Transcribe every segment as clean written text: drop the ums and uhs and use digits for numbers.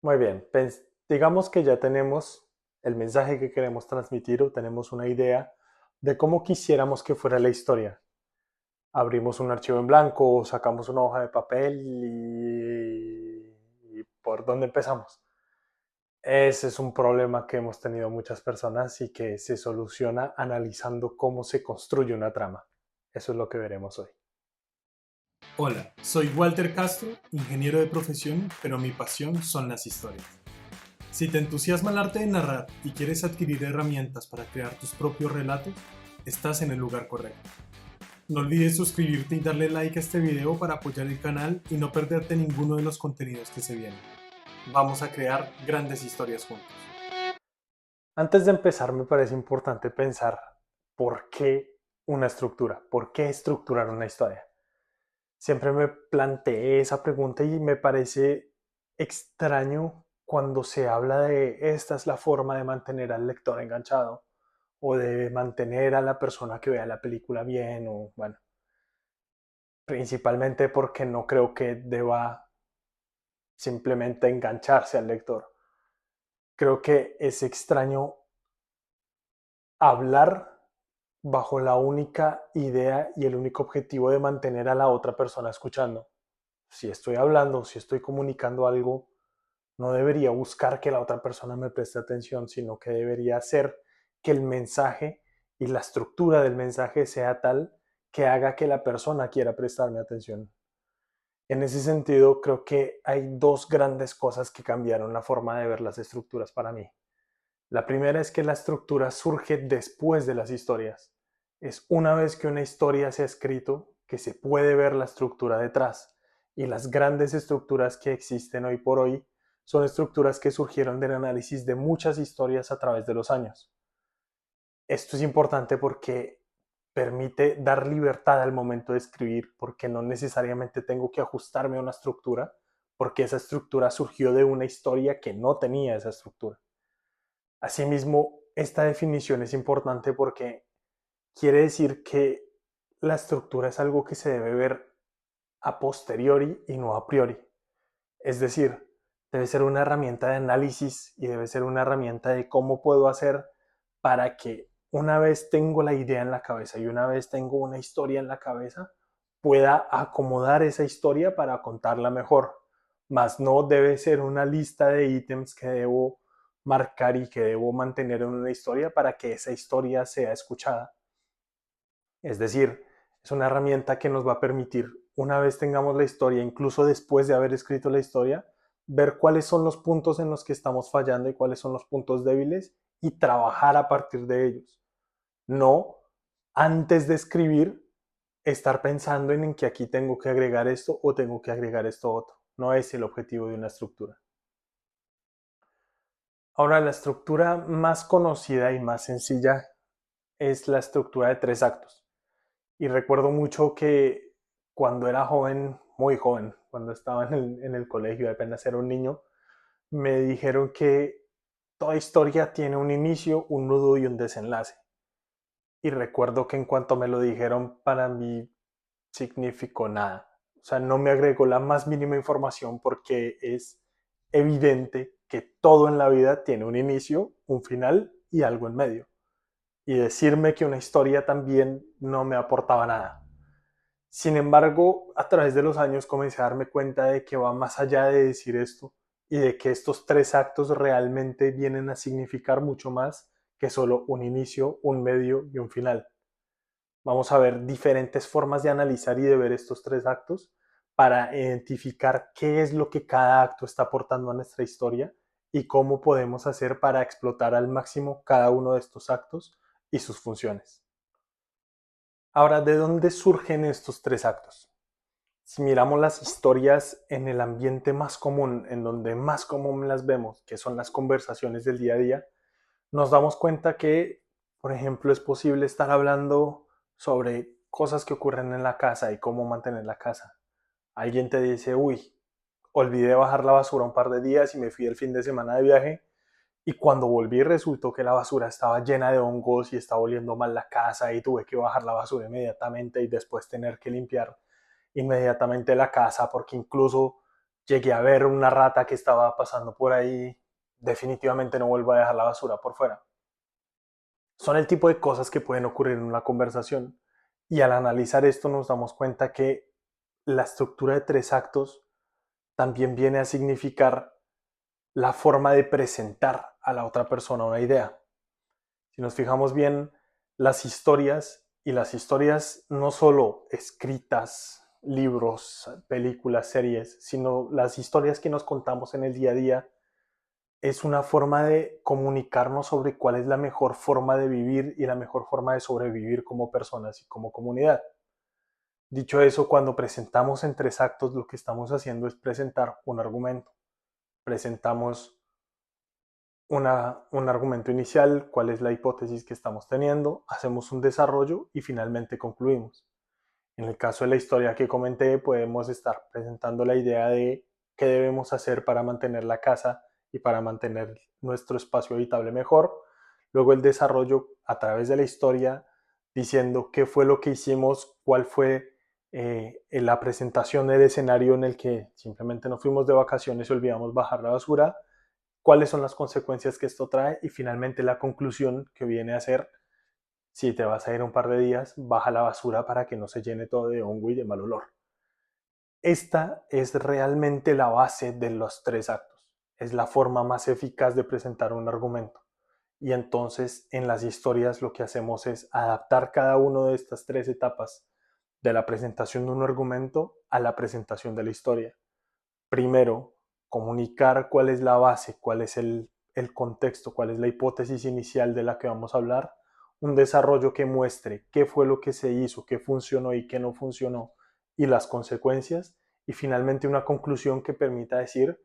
Muy bien, digamos que ya tenemos el mensaje que queremos transmitir o tenemos una idea de cómo quisiéramos que fuera la historia. Abrimos un archivo en blanco, o sacamos una hoja de papel y ¿por dónde empezamos? Ese es un problema que hemos tenido muchas personas y que se soluciona analizando cómo se construye una trama. Eso es lo que veremos hoy. Hola, soy Walter Castro, ingeniero de profesión, pero mi pasión son las historias. Si te entusiasma el arte de narrar y quieres adquirir herramientas para crear tus propios relatos, estás en el lugar correcto. No olvides suscribirte y darle like a este video para apoyar el canal y no perderte ninguno de los contenidos que se vienen. Vamos a crear grandes historias juntos. Antes de empezar, me parece importante pensar por qué una estructura, por qué estructurar una historia. Siempre me planteé esa pregunta y me parece extraño cuando se habla de esta es la forma de mantener al lector enganchado o de mantener a la persona que vea la película bien o bueno, principalmente porque no creo que deba simplemente engancharse al lector. Creo que es extraño hablar bajo la única idea y el único objetivo de mantener a la otra persona escuchando. Si estoy hablando, si estoy comunicando algo, no debería buscar que la otra persona me preste atención, sino que debería hacer que el mensaje y la estructura del mensaje sea tal que haga que la persona quiera prestarme atención. En ese sentido, creo que hay dos grandes cosas que cambiaron la forma de ver las estructuras para mí. La primera es que la estructura surge después de las historias. Es una vez que una historia se ha escrito que se puede ver la estructura detrás. Y las grandes estructuras que existen hoy por hoy son estructuras que surgieron del análisis de muchas historias a través de los años. Esto es importante porque permite dar libertad al momento de escribir, porque no necesariamente tengo que ajustarme a una estructura, porque esa estructura surgió de una historia que no tenía esa estructura. Asimismo, esta definición es importante porque quiere decir que la estructura es algo que se debe ver a posteriori y no a priori. Es decir, debe ser una herramienta de análisis y debe ser una herramienta de cómo puedo hacer para que una vez tengo la idea en la cabeza y una vez tengo una historia en la cabeza, pueda acomodar esa historia para contarla mejor. Más no debe ser una lista de ítems que debo marcar y que debo mantener en una historia para que esa historia sea escuchada. Es decir, es una herramienta que nos va a permitir, una vez tengamos la historia, incluso después de haber escrito la historia, ver cuáles son los puntos en los que estamos fallando y cuáles son los puntos débiles y trabajar a partir de ellos. No antes de escribir estar pensando en que aquí tengo que agregar esto o tengo que agregar esto otro. No es el objetivo de una estructura. Ahora, la estructura más conocida y más sencilla es la estructura de tres actos. Y recuerdo mucho que cuando era joven, muy joven, cuando estaba en el colegio, apenas era un niño, me dijeron que toda historia tiene un inicio, un nudo y un desenlace. Y recuerdo que en cuanto me lo dijeron, para mí significó nada. O sea, no me agregó la más mínima información porque es evidente que todo en la vida tiene un inicio, un final y algo en medio. Y decirme que una historia también no me aportaba nada. Sin embargo, a través de los años comencé a darme cuenta de que va más allá de decir esto y de que estos tres actos realmente vienen a significar mucho más que solo un inicio, un medio y un final. Vamos a ver diferentes formas de analizar y de ver estos tres actos para identificar qué es lo que cada acto está aportando a nuestra historia y cómo podemos hacer para explotar al máximo cada uno de estos actos y sus funciones. Ahora, ¿de dónde surgen estos tres actos? Si miramos las historias en el ambiente más común, en donde más común las vemos, que son las conversaciones del día a día, nos damos cuenta que, por ejemplo, es posible estar hablando sobre cosas que ocurren en la casa y cómo mantener la casa. Alguien te dice, uy, olvidé bajar la basura un par de días y me fui el fin de semana de viaje y cuando volví resultó que la basura estaba llena de hongos y estaba oliendo mal la casa y tuve que bajar la basura inmediatamente y después tener que limpiar inmediatamente la casa porque incluso llegué a ver una rata que estaba pasando por ahí, definitivamente no vuelvo a dejar la basura por fuera. Son el tipo de cosas que pueden ocurrir en una conversación. Y al analizar esto nos damos cuenta que la estructura de tres actos también viene a significar la forma de presentar a la otra persona una idea. Si nos fijamos bien, las historias, y las historias no solo escritas, libros, películas, series, sino las historias que nos contamos en el día a día, es una forma de comunicarnos sobre cuál es la mejor forma de vivir y la mejor forma de sobrevivir como personas y como comunidad. Dicho eso, cuando presentamos en tres actos, lo que estamos haciendo es presentar un argumento. Presentamos un argumento inicial, cuál es la hipótesis que estamos teniendo, hacemos un desarrollo y finalmente concluimos. En el caso de la historia que comenté, podemos estar presentando la idea de qué debemos hacer para mantener la casa y para mantener nuestro espacio habitable mejor. Luego el desarrollo a través de la historia, diciendo qué fue lo que hicimos, cuál fue la presentación del escenario en el que simplemente nos fuimos de vacaciones y olvidamos bajar la basura, cuáles son las consecuencias que esto trae y finalmente la conclusión que viene a ser: si te vas a ir un par de días, baja la basura para que no se llene todo de hongo y de mal olor. Esta es realmente la base de los tres actos. Es la forma más eficaz de presentar un argumento. Y entonces en las historias lo que hacemos es adaptar cada una de estas tres etapas de la presentación de un argumento a la presentación de la historia. Primero, comunicar cuál es la base, cuál es el contexto, cuál es la hipótesis inicial de la que vamos a hablar, un desarrollo que muestre qué fue lo que se hizo, qué funcionó y qué no funcionó y las consecuencias, y finalmente una conclusión que permita decir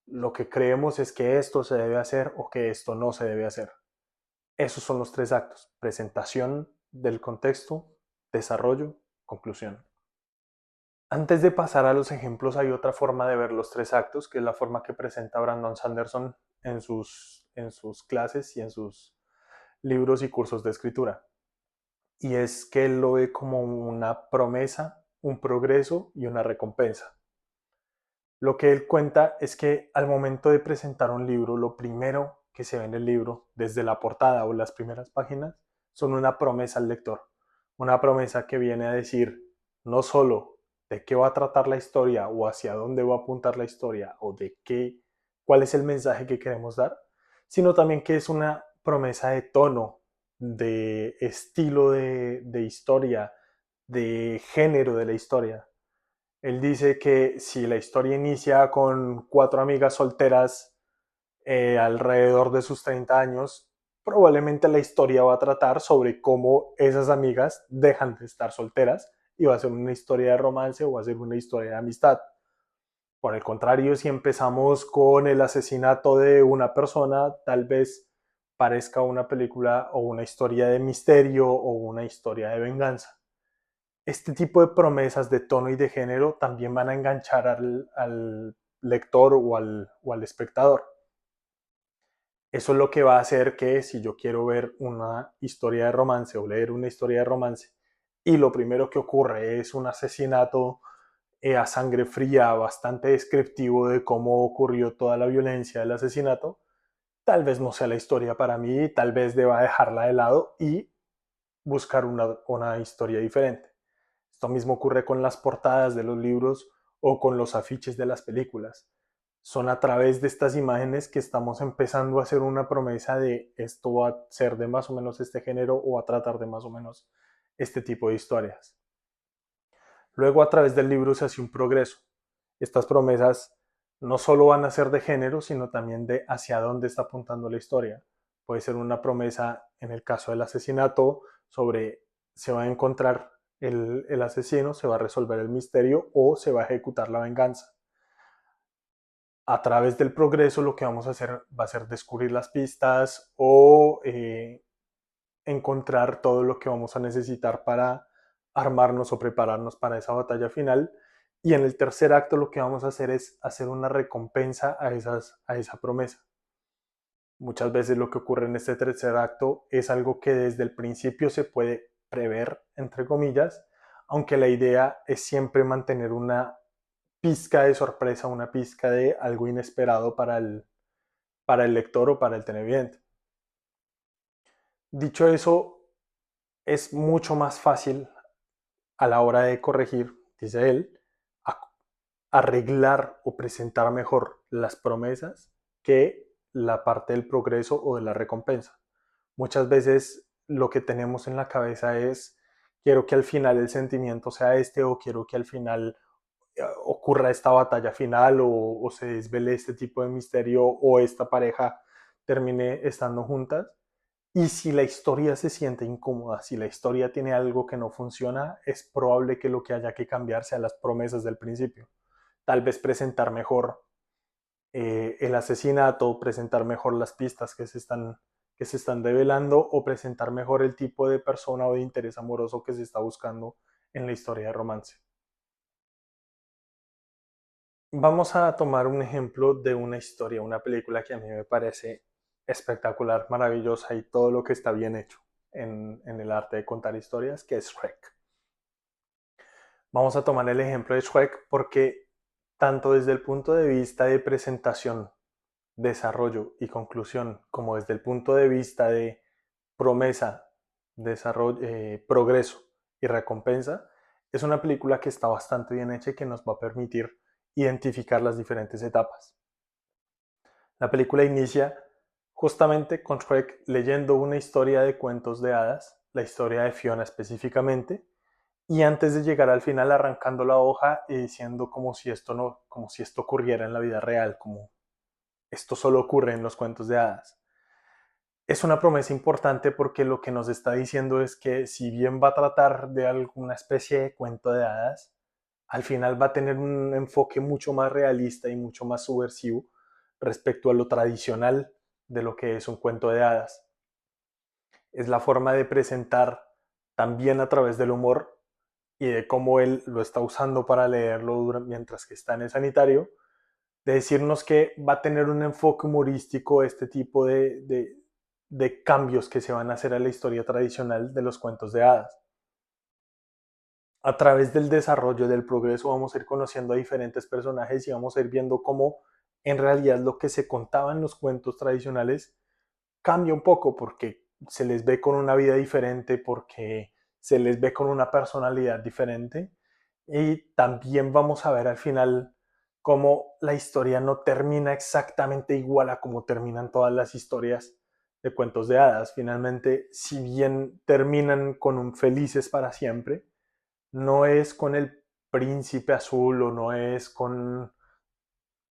lo que creemos es que esto se debe hacer o que esto no se debe hacer. Esos son los tres actos: presentación del contexto, desarrollo, conclusión. Antes de pasar a los ejemplos, hay otra forma de ver los tres actos, que es la forma que presenta Brandon Sanderson en sus clases y en sus libros y cursos de escritura. Y es que él lo ve como una promesa, un progreso y una recompensa. Lo que él cuenta es que al momento de presentar un libro, lo primero que se ve en el libro, desde la portada o las primeras páginas, son una promesa al lector. Una promesa que viene a decir no solo de qué va a tratar la historia o hacia dónde va a apuntar la historia o de cuál es el mensaje que queremos dar, sino también que es una promesa de tono, de estilo de historia, de género de la historia. Él dice que si la historia inicia con cuatro amigas solteras alrededor de sus 30 años, probablemente la historia va a tratar sobre cómo esas amigas dejan de estar solteras y va a ser una historia de romance o va a ser una historia de amistad. Por el contrario, si empezamos con el asesinato de una persona, tal vez parezca una película o una historia de misterio o una historia de venganza. Este tipo de promesas de tono y de género también van a enganchar al lector o al espectador. Eso es lo que va a hacer que si yo quiero ver una historia de romance o leer una historia de romance y lo primero que ocurre es un asesinato a sangre fría, bastante descriptivo de cómo ocurrió toda la violencia del asesinato, tal vez no sea la historia para mí, tal vez deba dejarla de lado y buscar una historia diferente. Esto mismo ocurre con las portadas de los libros o con los afiches de las películas. Son a través de estas imágenes que estamos empezando a hacer una promesa de esto va a ser de más o menos este género o a tratar de más o menos este tipo de historias. Luego a través del libro se hace un progreso. Estas promesas no solo van a ser de género, sino también de hacia dónde está apuntando la historia. Puede ser una promesa, en el caso del asesinato, sobre se va a encontrar el asesino, se va a resolver el misterio o se va a ejecutar la venganza. A través del progreso lo que vamos a hacer va a ser descubrir las pistas o encontrar todo lo que vamos a necesitar para armarnos o prepararnos para esa batalla final. Y en el tercer acto lo que vamos a hacer es hacer una recompensa a esa promesa. Muchas veces lo que ocurre en este tercer acto es algo que desde el principio se puede prever, entre comillas, aunque la idea es siempre mantener una pizca de sorpresa, una pizca de algo inesperado para el lector o para el televidente. Dicho eso, es mucho más fácil a la hora de corregir, dice él, arreglar o presentar mejor las promesas que la parte del progreso o de la recompensa. Muchas veces lo que tenemos en la cabeza es quiero que al final el sentimiento sea este o quiero que al final ocurra esta batalla final o se desvele este tipo de misterio o esta pareja termine estando juntas. Y si la historia se siente incómoda, si la historia tiene algo que no funciona, es probable que lo que haya que cambiar sea las promesas del principio. Tal vez presentar mejor el asesinato, presentar mejor las pistas que se están develando o presentar mejor el tipo de persona o de interés amoroso que se está buscando en la historia de romance. Vamos a tomar un ejemplo de una historia, una película que a mí me parece espectacular, maravillosa y todo lo que está bien hecho en el arte de contar historias, que es Shrek. Vamos a tomar el ejemplo de Shrek porque tanto desde el punto de vista de presentación, desarrollo y conclusión, como desde el punto de vista de promesa, desarrollo, progreso y recompensa, es una película que está bastante bien hecha y que nos va a permitir identificar las diferentes etapas. La película inicia justamente con Shrek leyendo una historia de cuentos de hadas, la historia de Fiona específicamente, y antes de llegar al final arrancando la hoja y diciendo como si esto no, como si esto ocurriera en la vida real, como esto solo ocurre en los cuentos de hadas. Es una promesa importante porque lo que nos está diciendo es que si bien va a tratar de alguna especie de cuento de hadas, al final va a tener un enfoque mucho más realista y mucho más subversivo respecto a lo tradicional de lo que es un cuento de hadas. Es la forma de presentar también a través del humor y de cómo él lo está usando para leerlo mientras que está en el sanitario, de decirnos que va a tener un enfoque humorístico este tipo de cambios que se van a hacer a la historia tradicional de los cuentos de hadas. A través del desarrollo, del progreso, vamos a ir conociendo a diferentes personajes y vamos a ir viendo cómo en realidad lo que se contaba en los cuentos tradicionales cambia un poco porque se les ve con una vida diferente, porque se les ve con una personalidad diferente y también vamos a ver al final cómo la historia no termina exactamente igual a como terminan todas las historias de cuentos de hadas. Finalmente, si bien terminan con un felices para siempre, no es con el príncipe azul o no es con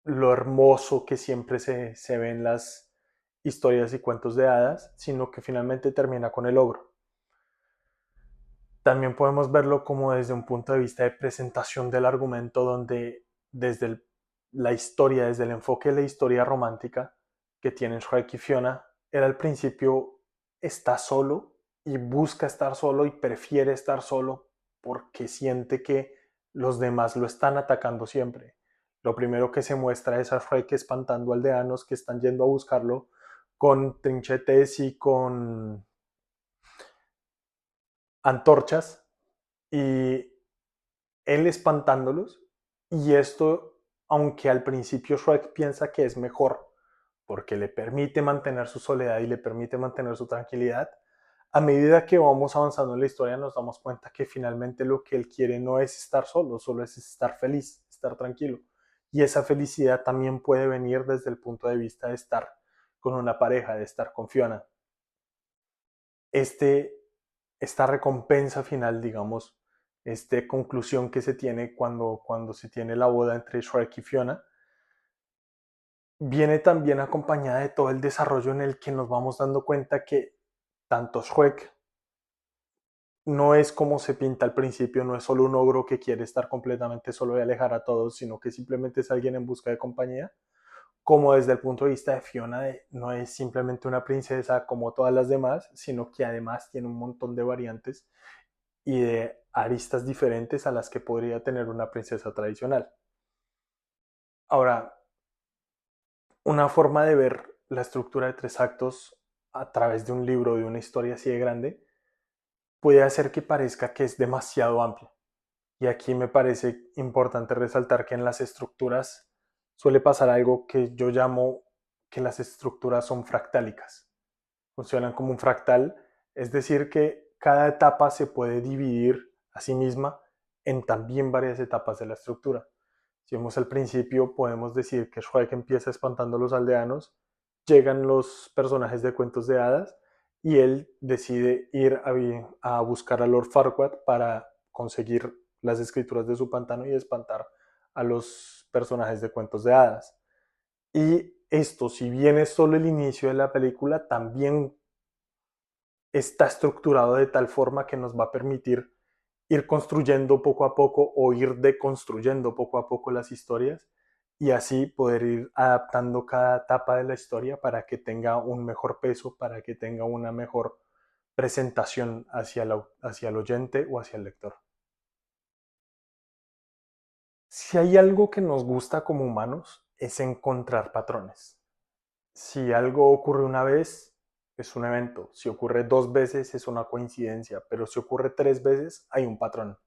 lo hermoso que siempre se ve en las historias y cuentos de hadas, sino que finalmente termina con el ogro. También podemos verlo como desde un punto de vista de presentación del argumento, donde desde la historia, desde el enfoque de la historia romántica que tienen Shrek y Fiona, él al principio está solo y busca estar solo y prefiere estar solo porque siente que los demás lo están atacando siempre. Lo primero que se muestra es a Shrek espantando aldeanos que están yendo a buscarlo con trinchetes y con antorchas y él espantándolos. Y esto, aunque al principio Shrek piensa que es mejor porque le permite mantener su soledad y le permite mantener su tranquilidad, a medida que vamos avanzando en la historia nos damos cuenta que finalmente lo que él quiere no es estar solo, solo es estar feliz, estar tranquilo. Y esa felicidad también puede venir desde el punto de vista de estar con una pareja, de estar con Fiona. Este, esta recompensa final, digamos, esta conclusión que se tiene cuando se tiene la boda entre Shrek y Fiona, viene también acompañada de todo el desarrollo en el que nos vamos dando cuenta que tanto Shrek no es como se pinta al principio, no es solo un ogro que quiere estar completamente solo y alejar a todos, sino que simplemente es alguien en busca de compañía, como desde el punto de vista de Fiona, no es simplemente una princesa como todas las demás, sino que además tiene un montón de variantes y de aristas diferentes a las que podría tener una princesa tradicional. Ahora, una forma de ver la estructura de tres actos a través de un libro, de una historia así de grande, puede hacer que parezca que es demasiado amplia. Y aquí me parece importante resaltar que en las estructuras suele pasar algo que yo llamo que las estructuras son fractálicas. Funcionan como un fractal, es decir, que cada etapa se puede dividir a sí misma en también varias etapas de la estructura. Si vemos al principio, podemos decir que Shrek empieza espantando a los aldeanos, llegan los personajes de cuentos de hadas y él decide ir a buscar a Lord Farquaad para conseguir las escrituras de su pantano y espantar a los personajes de cuentos de hadas. Y esto, si bien es solo el inicio de la película, también está estructurado de tal forma que nos va a permitir ir construyendo poco a poco o ir deconstruyendo poco a poco las historias y así poder ir adaptando cada etapa de la historia para que tenga un mejor peso, para que tenga una mejor presentación hacia el oyente o hacia el lector. Si hay algo que nos gusta como humanos es encontrar patrones. Si algo ocurre una vez, es un evento. Si ocurre dos veces, es una coincidencia. Pero si ocurre tres veces, hay un patrón.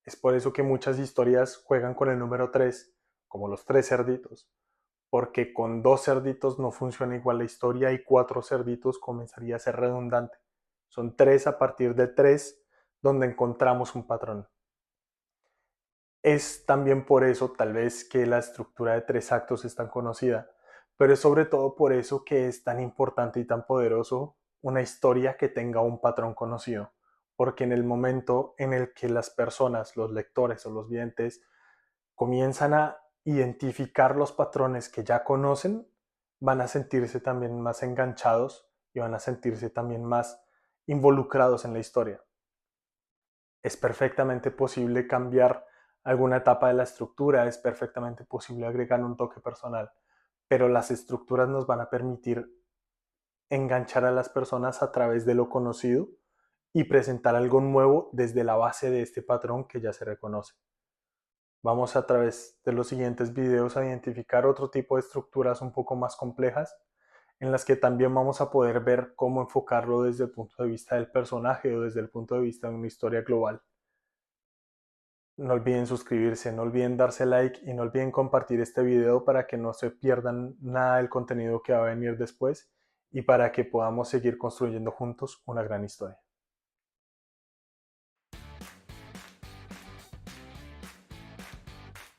Es por eso que muchas historias juegan con el número 3, como los tres cerditos. Porque con dos cerditos no funciona igual la historia y cuatro cerditos comenzaría a ser redundante. Son tres a partir de tres donde encontramos un patrón. Es también por eso tal vez que la estructura de tres actos es tan conocida, pero es sobre todo por eso que es tan importante y tan poderoso una historia que tenga un patrón conocido, porque en el momento en el que las personas, los lectores o los videntes comienzan a identificar los patrones que ya conocen, van a sentirse también más enganchados y van a sentirse también más involucrados en la historia. Es perfectamente posible cambiar alguna etapa de la estructura, es perfectamente posible agregar un toque personal, pero las estructuras nos van a permitir enganchar a las personas a través de lo conocido y presentar algo nuevo desde la base de este patrón que ya se reconoce. Vamos a través de los siguientes videos a identificar otro tipo de estructuras un poco más complejas en las que también vamos a poder ver cómo enfocarlo desde el punto de vista del personaje o desde el punto de vista de una historia global. No olviden suscribirse, no olviden darse like y no olviden compartir este video para que no se pierdan nada del contenido que va a venir después y para que podamos seguir construyendo juntos una gran historia.